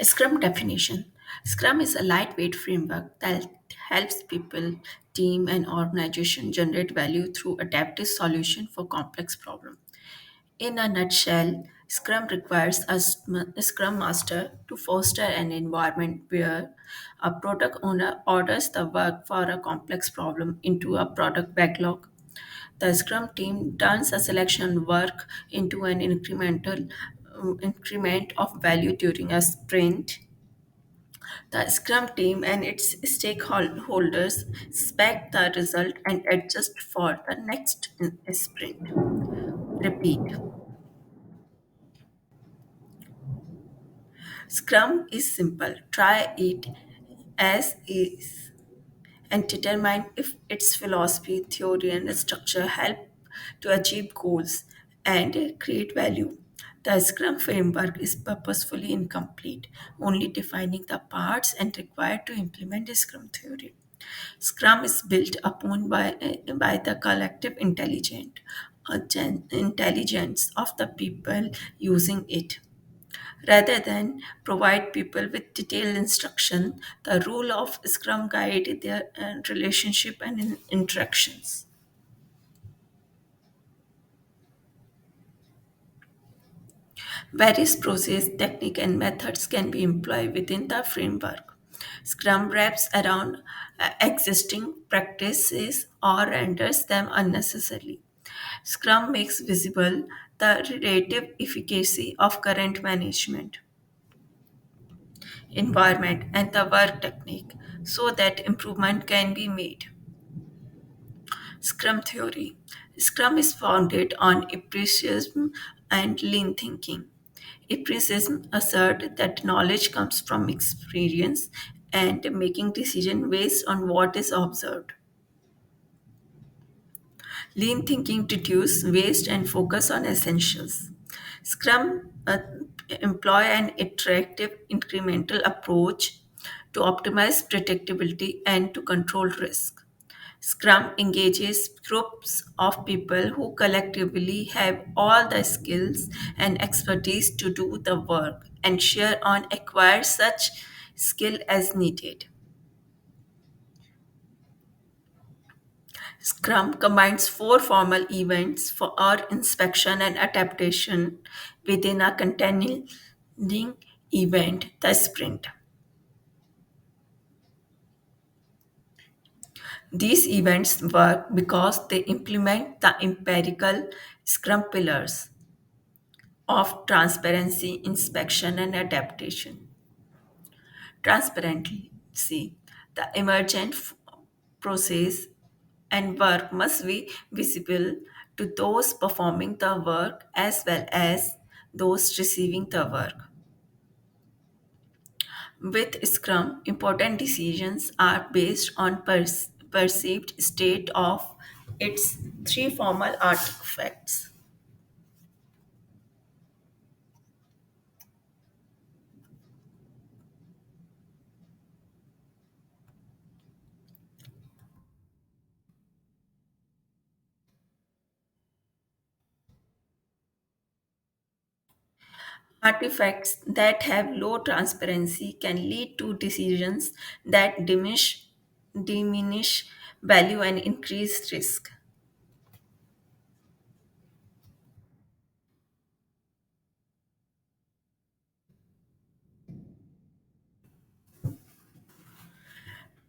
Scrum definition. Scrum is a lightweight framework that helps people, team, and organization generate value through adaptive solution for complex problems. In a nutshell, Scrum requires a Scrum Master to foster an environment where a product owner orders the work for a complex problem into a product backlog. The Scrum team turns a selection work into an incremental increment of value during a sprint. The Scrum team and its stakeholders spec the result and adjust for the next sprint. Repeat. Scrum is simple. Try it as is and determine if its philosophy, theory, and structure help to achieve goals and create value. The Scrum framework is purposefully incomplete, only defining the parts and required to implement the Scrum theory. Scrum is built upon by the collective intelligence of the people using it. Rather than provide people with detailed instruction, the rule of Scrum guide their relationship and interactions. Various process, technique, and methods can be employed within the framework. Scrum wraps around existing practices or renders them unnecessary. Scrum makes visible the relative efficacy of current management, environment, and the work technique so that improvement can be made. Scrum theory. Scrum is founded on empiricism and lean thinking. Empiricism asserts that knowledge comes from experience and making decisions based on what is observed. Lean thinking reduces waste and focus on essentials. Scrum employ an iterative incremental approach to optimize predictability and to control risk. Scrum engages groups of people who collectively have all the skills and expertise to do the work and share on acquire such skill as needed. Scrum combines four formal events for our inspection and adaptation within a containing event, the sprint. These events work because they implement the empirical Scrum pillars of transparency, inspection, and adaptation. Transparency, the emergent process and work must be visible to those performing the work as well as those receiving the work. With Scrum, important decisions are based on perceived state of its three formal artifacts. Artifacts that have low transparency can lead to decisions that diminish value and increase risk.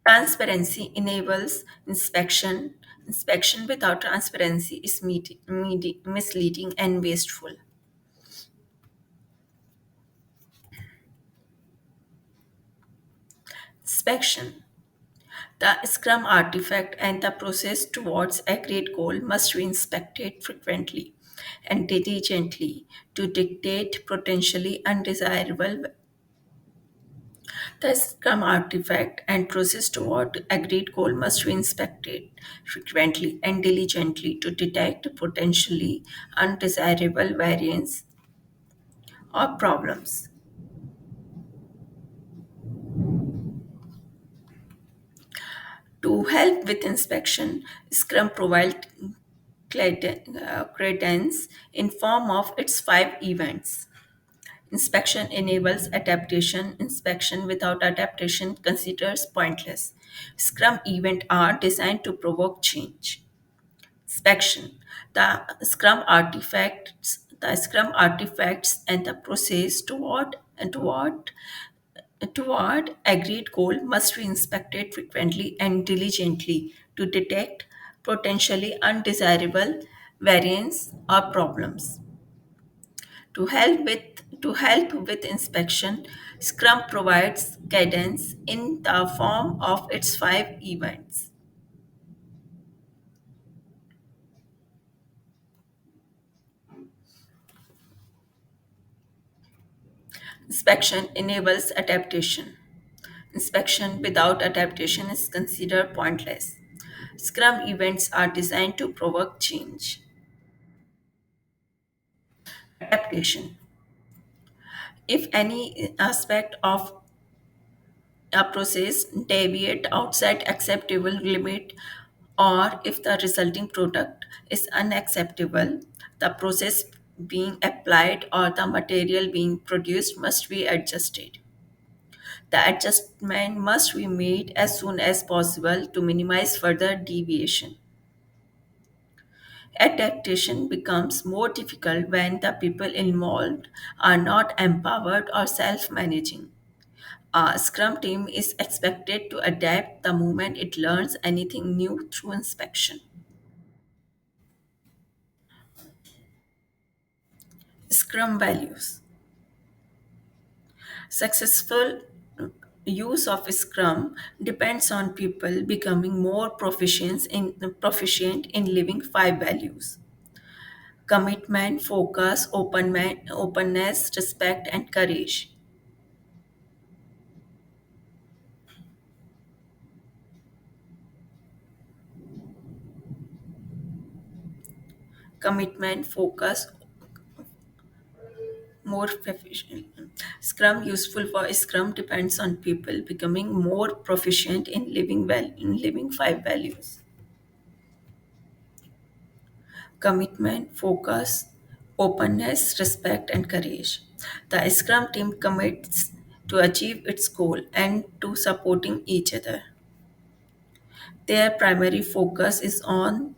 Transparency enables inspection. Inspection without transparency is misleading and wasteful. Inspection. The Scrum artifact and the process towards agreed goal must be inspected frequently and diligently to dictate potentially undesirable. The Scrum artifact and process toward agreed goal must be inspected frequently and diligently to detect potentially undesirable variants or problems. To help with inspection, Scrum provides credence in form of its five events. Inspection enables adaptation. Inspection without adaptation considers pointless. Scrum events are designed to provoke change. Inspection. The scrum artifacts and the process toward agreed goal must be inspected frequently and diligently to detect potentially undesirable variants or problems. To help with inspection, Scrum provides guidance in the form of its five events. Inspection enables adaptation. Inspection without adaptation is considered pointless. Scrum events are designed to provoke change. Adaptation. If any aspect of a process deviate outside acceptable limit or if the resulting product is unacceptable, the process being applied or the material being produced must be adjusted. The adjustment must be made as soon as possible to minimize further deviation. Adaptation becomes more difficult when the people involved are not empowered or self managing. A Scrum team is expected to adapt the moment it learns anything new through inspection. Scrum values. Successful use of Scrum depends on people becoming more proficient in living five values: commitment, focus, openness, respect, and courage. Commitment, focus, more proficient. Scrum useful for Scrum depends on people becoming more proficient in living five values: commitment, focus, openness, respect, and courage. The Scrum team commits to achieve its goal and to supporting each other. Their primary focus is on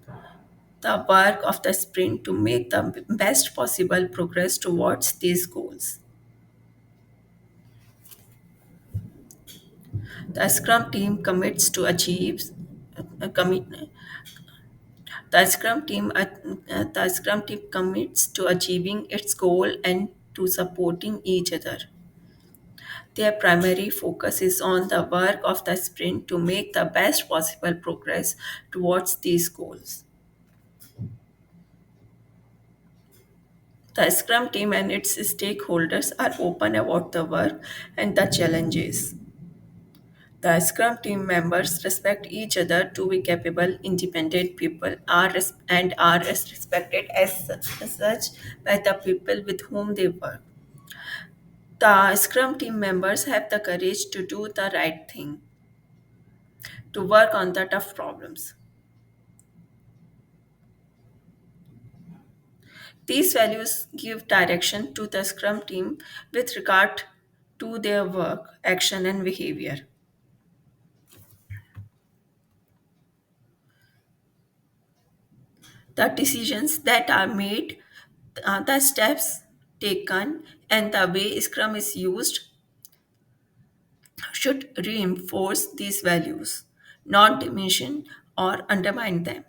the work of the sprint to make the best possible progress towards these goals. The Scrum team commits to achieve commit, the Scrum team commits to achieving its goal and to supporting each other. Their primary focus is on the work of the sprint to make the best possible progress towards these goals. The Scrum team and its stakeholders are open about the work and the challenges. The Scrum team members respect each other to be capable, independent people and are respected as such by the people with whom they work. The Scrum team members have the courage to do the right thing, to work on the tough problems. These values give direction to the Scrum team with regard to their work, action, and behavior. The decisions that are made, the steps taken, and the way Scrum is used should reinforce these values, not diminish or undermine them.